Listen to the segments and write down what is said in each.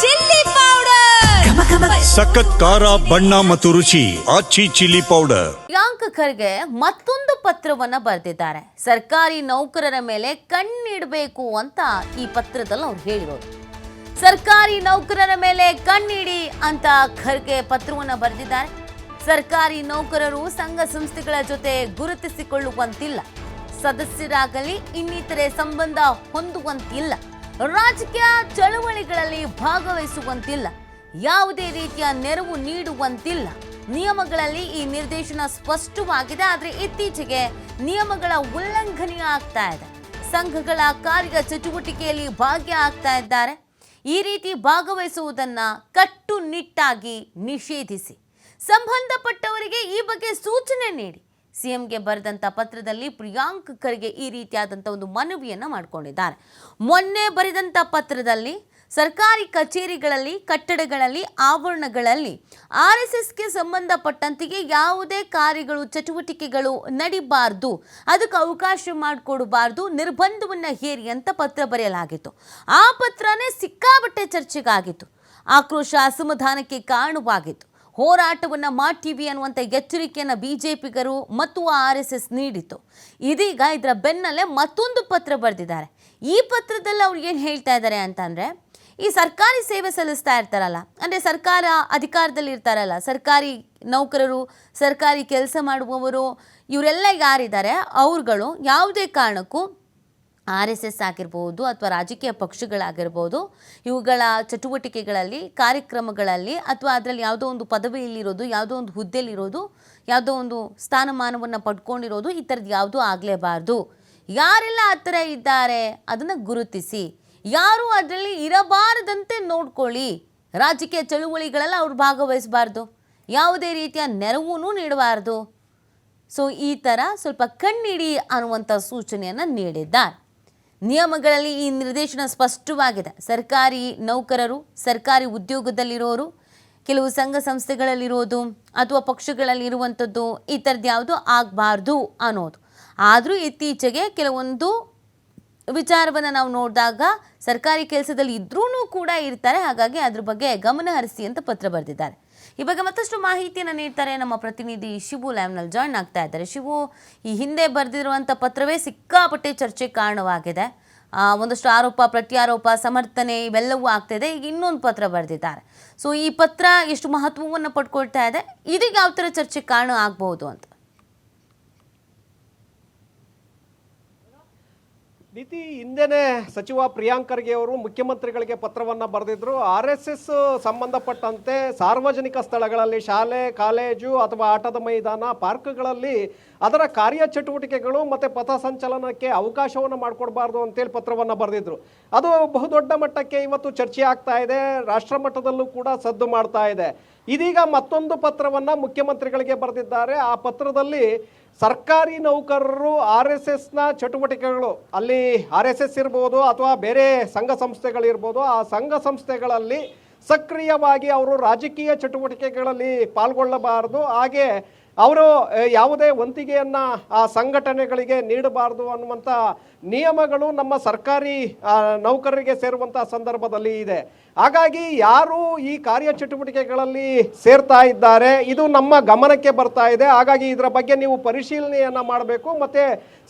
Chilli powder, ಸಖತ್ ಖಾರ ಬಣ್ಣ ಮತ್ತು ರುಚಿ ಆಚಿ ಚಿಲ್ಲಿ ಪೌಡರ್. ಪ್ರಿಯಾಂಕ್ ಖರ್ಗೆ ಮತ್ತೊಂದು ಪತ್ರವನ್ನ ಬರೆದಿದ್ದಾರೆ. ಸರ್ಕಾರಿ ನೌಕರರ ಮೇಲೆ ಕಣ್ಣಿಡಬೇಕು ಅಂತ ಈ ಪತ್ರದಲ್ಲಿ ಅವ್ರು ಹೇಳಿರೋದು. ಸರ್ಕಾರಿ ನೌಕರರ ಮೇಲೆ ಕಣ್ಣಿಡಿ ಅಂತ ಖರ್ಗೆ ಪತ್ರವನ್ನ ಬರೆದಿದ್ದಾರೆ. ಸರ್ಕಾರಿ ನೌಕರರು ಸಂಘ ಸಂಸ್ಥೆಗಳ ಜೊತೆ ಗುರುತಿಸಿಕೊಳ್ಳುವಂತಿಲ್ಲ, ಸದಸ್ಯರಾಗಲಿ ಇನ್ನಿತರೆ ಸಂಬಂಧ ಹೊಂದುವಂತಿಲ್ಲ, ರಾಜಕೀಯ ಚಳವಳಿಗಳಲ್ಲಿ ಭಾಗವಹಿಸುವಂತಿಲ್ಲ, ಯಾವುದೇ ರೀತಿಯ ನೆರವು ನೀಡುವಂತಿಲ್ಲ. ನಿಯಮಗಳಲ್ಲಿ ಈ ನಿರ್ದೇಶನ ಸ್ಪಷ್ಟವಾಗಿದೆ. ಆದರೆ ಇತ್ತೀಚೆಗೆ ನಿಯಮಗಳ ಉಲ್ಲಂಘನೆ ಆಗ್ತಾ ಇದೆ. ಸಂಘಗಳ ಕಾರ್ಯ ಚಟುವಟಿಕೆಯಲ್ಲಿ ಭಾಗಿಯಾಗ್ತಾ ಇದ್ದಾರೆ. ಈ ರೀತಿ ಭಾಗವಹಿಸುವುದನ್ನ ಕಟ್ಟುನಿಟ್ಟಾಗಿ ನಿಷೇಧಿಸಿ ಸಂಬಂಧಪಟ್ಟವರಿಗೆ ಈ ಬಗ್ಗೆ ಸೂಚನೆ ನೀಡಿ ಸಿಎಂಗೆ ಬರೆದಂಥ ಪತ್ರದಲ್ಲಿ ಪ್ರಿಯಾಂಕ್ ಖರ್ಗೆ ಈ ರೀತಿಯಾದಂಥ ಒಂದು ಮನವಿಯನ್ನು ಮಾಡಿಕೊಂಡಿದ್ದಾರೆ. ಮೊನ್ನೆ ಬರೆದಂಥ ಪತ್ರದಲ್ಲಿ ಸರ್ಕಾರಿ ಕಚೇರಿಗಳಲ್ಲಿ, ಕಟ್ಟಡಗಳಲ್ಲಿ, ಆವರಣಗಳಲ್ಲಿ RSSಗೆ ಸಂಬಂಧಪಟ್ಟಂತೆಯೇ ಯಾವುದೇ ಕಾರ್ಯಗಳು, ಚಟುವಟಿಕೆಗಳು ನಡಿಬಾರ್ದು, ಅದಕ್ಕೆ ಅವಕಾಶ ಮಾಡಿಕೊಡಬಾರ್ದು, ನಿರ್ಬಂಧವನ್ನು ಹೇರಿ ಅಂತ ಪತ್ರ ಬರೆಯಲಾಗಿತ್ತು. ಆ ಪತ್ರನೇ ಸಿಕ್ಕಾಬಟ್ಟೆ ಚರ್ಚೆಗಾಗಿತ್ತು. ಆಕ್ರೋಶ, ಅಸಮಾಧಾನಕ್ಕೆ ಕಾರಣವಾಗಿತ್ತು. ಹೋರಾಟವನ್ನು ಮಾಡ್ತೀವಿ ಅನ್ನುವಂಥ ಎಚ್ಚರಿಕೆಯನ್ನು ಬಿಜೆಪಿಗರು ಮತ್ತು RSS ನೀಡಿತ್ತು. ಇದೀಗ ಇದರ ಬೆನ್ನಲ್ಲೇ ಮತ್ತೊಂದು ಪತ್ರ ಬರೆದಿದ್ದಾರೆ. ಈ ಪತ್ರದಲ್ಲಿ ಅವ್ರು ಏನು ಹೇಳ್ತಾ ಇದ್ದಾರೆ ಅಂತಂದರೆ, ಈ ಸರ್ಕಾರಿ ಸೇವೆ ಸಲ್ಲಿಸ್ತಾ ಇರ್ತಾರಲ್ಲ, ಅಂದರೆ ಸರ್ಕಾರ ಅಧಿಕಾರದಲ್ಲಿ ಇರ್ತಾರಲ್ಲ, ಸರ್ಕಾರಿ ನೌಕರರು, ಸರ್ಕಾರಿ ಕೆಲಸ ಮಾಡುವವರು, ಇವರೆಲ್ಲ ಯಾರಿದ್ದಾರೆ ಅವ್ರುಗಳು ಯಾವುದೇ ಕಾರಣಕ್ಕೂ RSS ಆಗಿರ್ಬೋದು ಅಥವಾ ರಾಜಕೀಯ ಪಕ್ಷಗಳಾಗಿರ್ಬೋದು, ಇವುಗಳ ಚಟುವಟಿಕೆಗಳಲ್ಲಿ, ಕಾರ್ಯಕ್ರಮಗಳಲ್ಲಿ ಅಥವಾ ಅದರಲ್ಲಿ ಯಾವುದೋ ಒಂದು ಪದವಿಯಲ್ಲಿರೋದು, ಯಾವುದೋ ಒಂದು ಹುದ್ದೆಯಲ್ಲಿರೋದು, ಯಾವುದೋ ಒಂದು ಸ್ಥಾನಮಾನವನ್ನು ಪಡ್ಕೊಂಡಿರೋದು, ಈ ಥರದ್ದು ಯಾವುದೂ ಆಗಲೇಬಾರ್ದು. ಯಾರೆಲ್ಲ ಆ ಥರ ಇದ್ದಾರೆ ಅದನ್ನು ಗುರುತಿಸಿ, ಯಾರು ಅದರಲ್ಲಿ ಇರಬಾರದಂತೆ ನೋಡ್ಕೊಳ್ಳಿ. ರಾಜಕೀಯ ಚಳುವಳಿಗಳೆಲ್ಲ ಅವ್ರು ಭಾಗವಹಿಸಬಾರ್ದು, ಯಾವುದೇ ರೀತಿಯ ನೆರವು ನೀಡಬಾರ್ದು. ಸೊ ಈ ಥರ ಸ್ವಲ್ಪ ಕಣ್ಣಿಡಿ ಅನ್ನುವಂಥ ಸೂಚನೆಯನ್ನು ನೀಡಿದ್ದಾರೆ. ನಿಯಮಗಳಲ್ಲಿ ಈ ನಿರ್ದೇಶನ ಸ್ಪಷ್ಟವಾಗಿದೆ. ಸರ್ಕಾರಿ ನೌಕರರು, ಸರ್ಕಾರಿ ಉದ್ಯೋಗದಲ್ಲಿರೋರು, ಕೆಲವು ಸಂಘ ಸಂಸ್ಥೆಗಳಲ್ಲಿರೋದು ಅಥವಾ ಪಕ್ಷಗಳಲ್ಲಿರುವಂಥದ್ದು, ಈ ಥರದ್ದು ಯಾವುದೂ ಆಗಬಾರ್ದು ಅನ್ನೋದು. ಆದರೂ ಇತ್ತೀಚೆಗೆ ಕೆಲವೊಂದು ವಿಚಾರವನ್ನು ನಾವು ನೋಡಿದಾಗ ಸರ್ಕಾರಿ ಕೆಲಸದಲ್ಲಿ ಇದ್ರೂ ಕೂಡ ಇರ್ತಾರೆ. ಹಾಗಾಗಿ ಅದ್ರ ಬಗ್ಗೆ ಗಮನ ಹರಿಸಿ ಅಂತ ಪತ್ರ ಬರೆದಿದ್ದಾರೆ. ಈ ಬಗ್ಗೆ ಮತ್ತಷ್ಟು ಮಾಹಿತಿಯನ್ನು ನೀಡ್ತಾರೆ ನಮ್ಮ ಪ್ರತಿನಿಧಿ ಶಿವು. ಲೈವ್ನಲ್ಲಿ ಜಾಯ್ನ್ ಆಗ್ತಾ ಇದ್ದಾರೆ. ಶಿವು, ಈ ಹಿಂದೆ ಬರೆದಿರುವಂಥ ಪತ್ರವೇ ಸಿಕ್ಕಾಪಟ್ಟೆ ಚರ್ಚೆಗೆ ಕಾರಣವಾಗಿದೆ. ಒಂದಷ್ಟು ಆರೋಪ, ಪ್ರತ್ಯಾರೋಪ, ಸಮರ್ಥನೆ ಇವೆಲ್ಲವೂ ಆಗ್ತಾಯಿದೆ. ಈಗ ಇನ್ನೊಂದು ಪತ್ರ ಬರೆದಿದ್ದಾರೆ. ಸೊ ಈ ಪತ್ರ ಎಷ್ಟು ಮಹತ್ವವನ್ನು ಪಡ್ಕೊಳ್ತಾ ಇದೆ, ಇದೀಗ ಯಾವ ಥರ ಚರ್ಚೆಗೆ ಕಾರಣ ಆಗ್ಬೋದು ಅಂತ? ನೀತಿ ಹಿಂದೆನೇ ಸಚಿವ ಪ್ರಿಯಾಂಕ್ ಖರ್ಗೆ ಅವರು ಮುಖ್ಯಮಂತ್ರಿಗಳಿಗೆ ಪತ್ರವನ್ನು ಬರೆದಿದ್ರು. RSS ಸಂಬಂಧಪಟ್ಟಂತೆ ಸಾರ್ವಜನಿಕ ಸ್ಥಳಗಳಲ್ಲಿ, ಶಾಲೆ, ಕಾಲೇಜು ಅಥವಾ ಆಟದ ಮೈದಾನ, ಪಾರ್ಕ್ಗಳಲ್ಲಿ ಅದರ ಕಾರ್ಯಚಟುವಟಿಕೆಗಳು ಮತ್ತು ಪಥಸಂಚಲನಕ್ಕೆ ಅವಕಾಶವನ್ನು ಮಾಡಿಕೊಡ್ಬಾರ್ದು ಅಂತೇಳಿ ಪತ್ರವನ್ನು ಬರೆದಿದ್ರು. ಅದು ಬಹುದೊಡ್ಡ ಮಟ್ಟಕ್ಕೆ ಇವತ್ತು ಚರ್ಚೆ ಆಗ್ತಾ ಇದೆ, ರಾಷ್ಟ್ರ ಮಟ್ಟದಲ್ಲೂ ಕೂಡ ಸದ್ದು ಮಾಡ್ತಾ ಇದೆ. ಇದೀಗ ಮತ್ತೊಂದು ಪತ್ರವನ್ನು ಮುಖ್ಯಮಂತ್ರಿಗಳಿಗೆ ಬರೆದಿದ್ದಾರೆ. ಆ ಪತ್ರದಲ್ಲಿ ಸರ್ಕಾರಿ ನೌಕರರು RSSನ ಚಟುವಟಿಕೆಗಳು, ಅಲ್ಲಿ RSS ಇರ್ಬೋದು ಅಥವಾ ಬೇರೆ ಸಂಘ ಸಂಸ್ಥೆಗಳಿರ್ಬೋದು, ಆ ಸಂಘ ಸಂಸ್ಥೆಗಳಲ್ಲಿ ಸಕ್ರಿಯವಾಗಿ ಅವರು ರಾಜಕೀಯ ಚಟುವಟಿಕೆಗಳಲ್ಲಿ ಪಾಲ್ಗೊಳ್ಳಬಾರದು, ಹಾಗೆ ಅವರು ಯಾವುದೇ ವಂತಿಗೆಯನ್ನು ಆ ಸಂಘಟನೆಗಳಿಗೆ ನೀಡಬಾರದು ಅನ್ನುವಂಥ ನಿಯಮಗಳು ನಮ್ಮ ಸರ್ಕಾರಿ ನೌಕರರಿಗೆ ಸೇರುವಂಥ ಸಂದರ್ಭದಲ್ಲಿ ಇದೆ. ಹಾಗಾಗಿ ಯಾರು ಈ ಕಾರ್ಯಚಟುವಟಿಕೆಗಳಲ್ಲಿ ಸೇರ್ತಾ ಇದ್ದಾರೆ ಇದು ನಮ್ಮ ಗಮನಕ್ಕೆ ಬರ್ತಾ ಇದೆ. ಹಾಗಾಗಿ ಇದರ ಬಗ್ಗೆ ನೀವು ಪರಿಶೀಲನೆಯನ್ನು ಮಾಡಬೇಕು ಮತ್ತು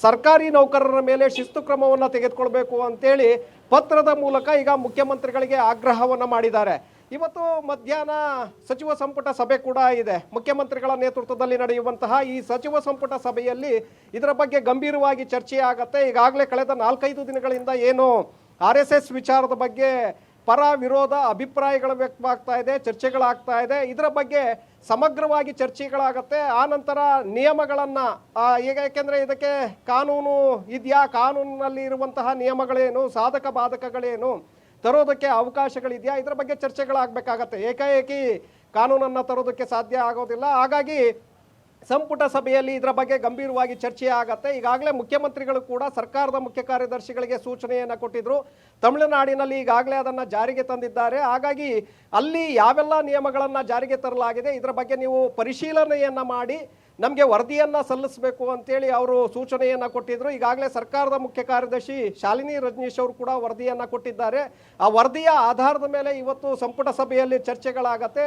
ಸರ್ಕಾರಿ ನೌಕರರ ಮೇಲೆ ಶಿಸ್ತು ಕ್ರಮವನ್ನು ತೆಗೆದುಕೊಳ್ಬೇಕು ಅಂತೇಳಿ ಪತ್ರದ ಮೂಲಕ ಈಗ ಮುಖ್ಯಮಂತ್ರಿಗಳಿಗೆ ಆಗ್ರಹವನ್ನು ಮಾಡಿದ್ದಾರೆ. ಇವತ್ತು ಮಧ್ಯಾಹ್ನ ಸಚಿವ ಸಂಪುಟ ಸಭೆ ಕೂಡ ಇದೆ. ಮುಖ್ಯಮಂತ್ರಿಗಳ ನೇತೃತ್ವದಲ್ಲಿ ನಡೆಯುವಂತಹ ಈ ಸಚಿವ ಸಂಪುಟ ಸಭೆಯಲ್ಲಿ ಇದರ ಬಗ್ಗೆ ಗಂಭೀರವಾಗಿ ಚರ್ಚೆ ಆಗುತ್ತೆ. ಈಗಾಗಲೇ ಕಳೆದ 4-5 ದಿನಗಳಿಂದ ಏನು RSS ವಿಚಾರದ ಬಗ್ಗೆ ಪರ ವಿರೋಧ ಅಭಿಪ್ರಾಯಗಳು ವ್ಯಕ್ತವಾಗ್ತಾ ಇದೆ, ಚರ್ಚೆಗಳಾಗ್ತಾ ಇದೆ. ಇದರ ಬಗ್ಗೆ ಸಮಗ್ರವಾಗಿ ಚರ್ಚೆಗಳಾಗತ್ತೆ. ಆ ನಂತರ ನಿಯಮಗಳನ್ನು ಈಗ, ಯಾಕೆಂದರೆ ಇದಕ್ಕೆ ಕಾನೂನು ಇದೆಯಾ, ಕಾನೂನಿನಲ್ಲಿ ಇರುವಂತಹ ನಿಯಮಗಳೇನು, ಸಾಧಕ ಬಾಧಕಗಳೇನು, ತರೋದಕ್ಕೆ ಅವಕಾಶಗಳಿದೆಯಾ, ಇದರ ಬಗ್ಗೆ ಚರ್ಚೆಗಳಾಗಬೇಕಾಗತ್ತೆ. ಏಕಾಏಕಿ ಕಾನೂನನ್ನು ತರೋದಕ್ಕೆ ಸಾಧ್ಯ ಆಗೋದಿಲ್ಲ. ಹಾಗಾಗಿ ಸಂಪುಟ ಸಭೆಯಲ್ಲಿ ಇದರ ಬಗ್ಗೆ ಗಂಭೀರವಾಗಿ ಚರ್ಚೆ ಆಗತ್ತೆ. ಈಗಾಗಲೇ ಮುಖ್ಯಮಂತ್ರಿಗಳು ಕೂಡ ಸರ್ಕಾರದ ಮುಖ್ಯ ಕಾರ್ಯದರ್ಶಿಗಳಿಗೆ ಸೂಚನೆಯನ್ನು ಕೊಟ್ಟಿದ್ರು. ತಮಿಳುನಾಡಿನಲ್ಲಿ ಈಗಾಗಲೇ ಅದನ್ನು ಜಾರಿಗೆ ತಂದಿದ್ದಾರೆ. ಹಾಗಾಗಿ ಅಲ್ಲಿ ಯಾವೆಲ್ಲ ನಿಯಮಗಳನ್ನು ಜಾರಿಗೆ ತರಲಾಗಿದೆ ಇದರ ಬಗ್ಗೆ ನೀವು ಪರಿಶೀಲನೆಯನ್ನು ಮಾಡಿ ನಮಗೆ ವರದಿಯನ್ನು ಸಲ್ಲಿಸಬೇಕು ಅಂತೇಳಿ ಅವರು ಸೂಚನೆಯನ್ನು ಕೊಟ್ಟಿದ್ರು. ಈಗಾಗಲೇ ಸರ್ಕಾರದ ಮುಖ್ಯ ಕಾರ್ಯದರ್ಶಿ ಶಾಲಿನಿ ರಜನೀಶ್ ಅವರು ಕೂಡ ವರದಿಯನ್ನು ಕೊಟ್ಟಿದ್ದಾರೆ. ಆ ವರದಿಯ ಆಧಾರದ ಮೇಲೆ ಇವತ್ತು ಸಂಪುಟ ಸಭೆಯಲ್ಲಿ ಚರ್ಚೆಗಳಾಗತ್ತೆ.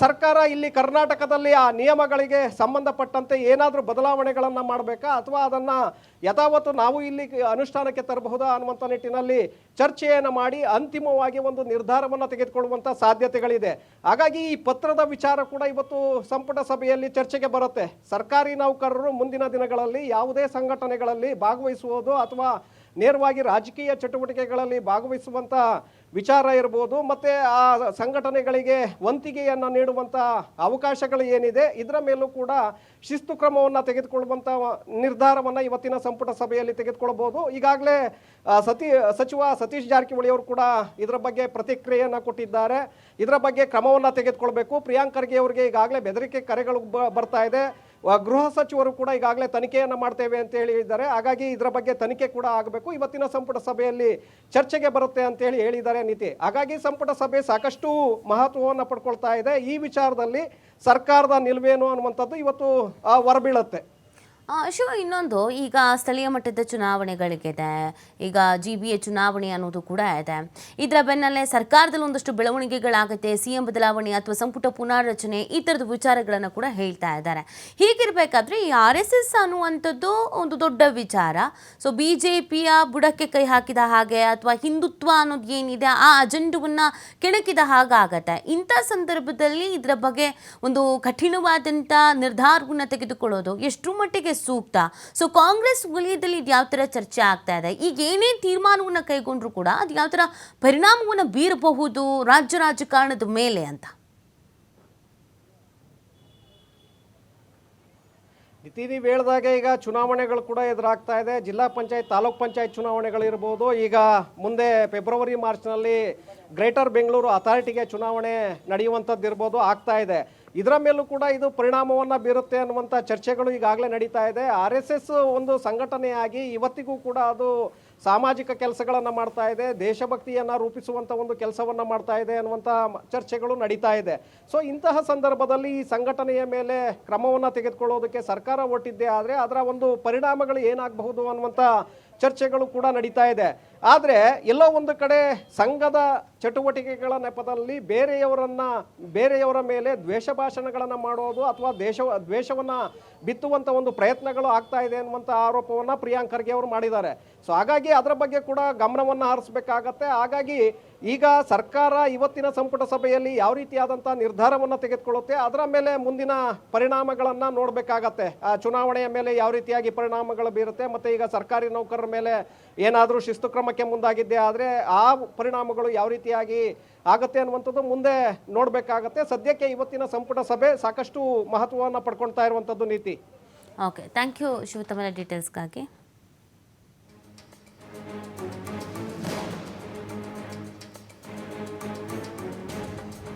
ಸರ್ಕಾರ ಇಲ್ಲಿ ಕರ್ನಾಟಕದಲ್ಲಿ ಆ ನಿಯಮಗಳಿಗೆ ಸಂಬಂಧಪಟ್ಟಂತೆ ಏನಾದರೂ ಬದಲಾವಣೆಗಳನ್ನು ಮಾಡಬೇಕಾ ಅಥವಾ ಅದನ್ನು ಯಥಾವತ್ತು ನಾವು ಇಲ್ಲಿ ಅನುಷ್ಠಾನಕ್ಕೆ ತರಬಹುದಾ ಅನ್ನುವಂಥ ನಿಟ್ಟಿನಲ್ಲಿ ಚರ್ಚೆಯನ್ನು ಮಾಡಿ ಅಂತಿಮವಾಗಿ ಒಂದು ನಿರ್ಧಾರವನ್ನು ತೆಗೆದುಕೊಳ್ಳುವಂಥ ಸಾಧ್ಯತೆಗಳಿದೆ. ಹಾಗಾಗಿ ಈ ಪತ್ರದ ವಿಚಾರ ಕೂಡ ಇವತ್ತು ಸಂಪುಟ ಸಭೆಯಲ್ಲಿ ಚರ್ಚೆಗೆ ಬರುತ್ತೆ. ಸರ್ಕಾರಿ ನೌಕರರು ಮುಂದಿನ ದಿನಗಳಲ್ಲಿ ಯಾವುದೇ ಸಂಘಟನೆಗಳಲ್ಲಿ ಭಾಗವಹಿಸುವುದು ಅಥವಾ ನೇರವಾಗಿ ರಾಜಕೀಯ ಚಟುವಟಿಕೆಗಳಲ್ಲಿ ಭಾಗವಹಿಸುವಂಥ ವಿಚಾರ ಇರ್ಬೋದು, ಮತ್ತು ಆ ಸಂಘಟನೆಗಳಿಗೆ ವಂತಿಗೆಯನ್ನು ನೀಡುವಂಥ ಅವಕಾಶಗಳು ಏನಿದೆ ಇದರ ಮೇಲೂ ಕೂಡ ಶಿಸ್ತು ಕ್ರಮವನ್ನು ತೆಗೆದುಕೊಳ್ಳುವಂಥ ನಿರ್ಧಾರವನ್ನು ಇವತ್ತಿನ ಸಂಪುಟ ಸಭೆಯಲ್ಲಿ ತೆಗೆದುಕೊಳ್ಬೋದು. ಈಗಾಗಲೇ ಸಚಿವ ಸತೀಶ್ ಜಾರಕಿಹೊಳಿ ಅವರು ಕೂಡ ಇದರ ಬಗ್ಗೆ ಪ್ರತಿಕ್ರಿಯೆಯನ್ನು ಕೊಟ್ಟಿದ್ದಾರೆ. ಇದರ ಬಗ್ಗೆ ಕ್ರಮವನ್ನು ತೆಗೆದುಕೊಳ್ಬೇಕು. ಪ್ರಿಯಾಂಕ್ ಖರ್ಗೆ ಅವರಿಗೆ ಈಗಾಗಲೇ ಬೆದರಿಕೆ ಕರೆಗಳು ಬರ್ತಾ ಇದೆ. ಗೃಹ ಸಚಿವರು ಕೂಡ ಈಗಾಗಲೇ ತನಿಖೆಯನ್ನು ಮಾಡ್ತೇವೆ ಅಂತ ಹೇಳಿದ್ದಾರೆ. ಹಾಗಾಗಿ ಇದರ ಬಗ್ಗೆ ತನಿಖೆ ಕೂಡ ಆಗಬೇಕು. ಇವತ್ತಿನ ಸಂಪುಟ ಸಭೆಯಲ್ಲಿ ಚರ್ಚೆಗೆ ಬರುತ್ತೆ ಅಂತೇಳಿ ಹೇಳಿದ್ದಾರೆ ನೀತಿ. ಹಾಗಾಗಿ ಸಂಪುಟ ಸಭೆ ಸಾಕಷ್ಟು ಮಹತ್ವವನ್ನು ಪಡ್ಕೊಳ್ತಾ ಇದೆ. ಈ ವಿಚಾರದಲ್ಲಿ ಸರ್ಕಾರದ ನಿಲುವೇನು ಅನ್ನುವಂಥದ್ದು ಇವತ್ತು ಹೊರಬೀಳುತ್ತೆ. ಶಿವ, ಇನ್ನೊಂದು, ಈಗ ಸ್ಥಳೀಯ ಮಟ್ಟದ ಚುನಾವಣೆಗಳಿಗಿದೆ, ಈಗ GBA ಚುನಾವಣೆ ಅನ್ನೋದು ಕೂಡ ಇದೆ. ಇದರ ಬೆನ್ನಲ್ಲೇ ಸರ್ಕಾರದಲ್ಲಿ ಒಂದಷ್ಟು ಬೆಳವಣಿಗೆಗಳಾಗುತ್ತೆ, CM ಬದಲಾವಣೆ ಅಥವಾ ಸಂಪುಟ ಪುನಾರಚನೆ, ಈ ಥರದ ವಿಚಾರಗಳನ್ನು ಕೂಡ ಹೇಳ್ತಾ ಇದ್ದಾರೆ. ಹೀಗಿರಬೇಕಾದ್ರೆ ಈ RSS ಅನ್ನುವಂಥದ್ದು ಒಂದು ದೊಡ್ಡ ವಿಚಾರ. ಸೊ BJPಯ ಬುಡಕ್ಕೆ ಕೈ ಹಾಕಿದ ಹಾಗೆ ಅಥವಾ ಹಿಂದುತ್ವ ಅನ್ನೋದು ಏನಿದೆ ಆ ಅಜೆಂಡವನ್ನು ಕೆಣಕಿದ ಹಾಗಾಗತ್ತೆ. ಇಂಥ ಸಂದರ್ಭದಲ್ಲಿ ಇದರ ಬಗ್ಗೆ ಒಂದು ಕಠಿಣವಾದಂಥ ನಿರ್ಧಾರವನ್ನು ತೆಗೆದುಕೊಳ್ಳೋದು ಎಷ್ಟು ಮಟ್ಟಿಗೆ ಸೂಕ್ತ? ಸೊ ಕಾಂಗ್ರೆಸ್ ವಲಯದಲ್ಲಿ ಇದು ಯಾವ ಥರ ಚರ್ಚೆ ಆಗ್ತಾ ಇದೆ? ಈಗ ಏನೇ ತೀರ್ಮಾನವನ್ನು ಕೈಗೊಂಡ್ರು ಕೂಡ ಅದು ಯಾವ ಥರ ಪರಿಣಾಮವನ್ನು ಬೀರಬಹುದು ರಾಜ್ಯ ರಾಜಕಾರಣದ ಮೇಲೆ ಅಂತ? ನೀವು ಹೇಳಿದಾಗೆ ಈಗ ಚುನಾವಣೆಗಳು ಕೂಡ ಎದುರಾಗ್ತಾ ಇದೆ. ಜಿಲ್ಲಾ ಪಂಚಾಯತ್, ತಾಲೂಕ್ ಪಂಚಾಯತ್ ಚುನಾವಣೆಗಳಿರ್ಬೋದು. ಈಗ ಮುಂದೆ ಫೆಬ್ರವರಿ ಮಾರ್ಚ್ನಲ್ಲಿ ಗ್ರೇಟರ್ ಬೆಂಗಳೂರು ಅಥಾರಿಟಿಗೆ ಚುನಾವಣೆ ನಡೆಯುವಂಥದ್ದು ಇರ್ಬೋದು, ಆಗ್ತಾ ಇದೆ. ಇದರ ಮೇಲೂ ಕೂಡ ಇದು ಪರಿಣಾಮವನ್ನು ಬೀರುತ್ತೆ ಅನ್ನುವಂಥ ಚರ್ಚೆಗಳು ಈಗಾಗಲೇ ನಡೀತಾ ಇದೆ. RSS ಒಂದು ಸಂಘಟನೆಯಾಗಿ ಇವತ್ತಿಗೂ ಕೂಡ ಅದು ಸಾಮಾಜಿಕ ಕೆಲಸಗಳನ್ನು ಮಾಡ್ತಾ ಇದೆ, ದೇಶಭಕ್ತಿಯನ್ನು ರೂಪಿಸುವಂಥ ಒಂದು ಕೆಲಸವನ್ನು ಮಾಡ್ತಾ ಇದೆ ಅನ್ನುವಂಥ ಚರ್ಚೆಗಳು ನಡೀತಾ ಇದೆ. ಸೊ ಇಂತಹ ಸಂದರ್ಭದಲ್ಲಿ ಈ ಸಂಘಟನೆಯ ಮೇಲೆ ಕ್ರಮವನ್ನು ತೆಗೆದುಕೊಳ್ಳೋದಕ್ಕೆ ಸರ್ಕಾರ ಒಟ್ಟಿದ್ದೇ ಆದರೆ ಅದರ ಒಂದು ಪರಿಣಾಮಗಳು ಏನಾಗಬಹುದು ಅನ್ನುವಂಥ ಚರ್ಚೆಗಳು ಕೂಡ ನಡೀತಾ ಇದೆ. ಆದರೆ ಎಲ್ಲೋ ಒಂದು ಕಡೆ ಸಂಘದ ಚಟುವಟಿಕೆಗಳ ನೆಪದಲ್ಲಿ ಬೇರೆಯವರ ಮೇಲೆ ದ್ವೇಷ ಭಾಷಣಗಳನ್ನು ಮಾಡೋದು ಅಥವಾ ದ್ವೇಷವನ್ನು ಬಿತ್ತುವಂಥ ಒಂದು ಪ್ರಯತ್ನಗಳು ಆಗ್ತಾ ಇದೆ ಅನ್ನುವಂಥ ಆರೋಪವನ್ನು ಪ್ರಿಯಾಂಕ್ ಖರ್ಗೆ ಅವರು ಮಾಡಿದ್ದಾರೆ. ಸೊ ಹಾಗಾಗಿ ಅದರ ಬಗ್ಗೆ ಕೂಡ ಗಮನವನ್ನು ಹರಿಸಬೇಕಾಗತ್ತೆ. ಹಾಗಾಗಿ ಈಗ ಸರ್ಕಾರ ಇವತ್ತಿನ ಸಂಪುಟ ಸಭೆಯಲ್ಲಿ ಯಾವ ರೀತಿಯಾದಂಥ ನಿರ್ಧಾರವನ್ನು ತೆಗೆದುಕೊಳ್ಳುತ್ತೆ ಅದರ ಮೇಲೆ ಮುಂದಿನ ಪರಿಣಾಮಗಳನ್ನು ನೋಡಬೇಕಾಗತ್ತೆ. ಆ ಚುನಾವಣೆಯ ಮೇಲೆ ಯಾವ ರೀತಿಯಾಗಿ ಪರಿಣಾಮಗಳು ಬೀರುತ್ತೆ, ಮತ್ತು ಈಗ ಸರ್ಕಾರಿ ನೌಕರರ ಮೇಲೆ ಏನಾದರೂ ಶಿಸ್ತು ಕ್ರಮಕ್ಕೆ ಮುಂದಾಗಿದ್ದೆ ಆದರೆ ಆ ಪರಿಣಾಮಗಳು ಯಾವ ರೀತಿಯಾಗಿ ಆಗುತ್ತೆ ಅನ್ನುವಂಥದ್ದು ಮುಂದೆ ನೋಡಬೇಕಾಗತ್ತೆ. ಸದ್ಯಕ್ಕೆ ಇವತ್ತಿನ ಸಂಪುಟ ಸಭೆ ಸಾಕಷ್ಟು ಮಹತ್ವವನ್ನು ಪಡ್ಕೊಳ್ತಾ ಇರುವಂಥದ್ದು ನೀತಿ. ಓಕೆ, ಥ್ಯಾಂಕ್ ಯು ಶಿವ, ತಮ್ಮ ಡೀಟೇಲ್ಸ್ಗಾಗಿ.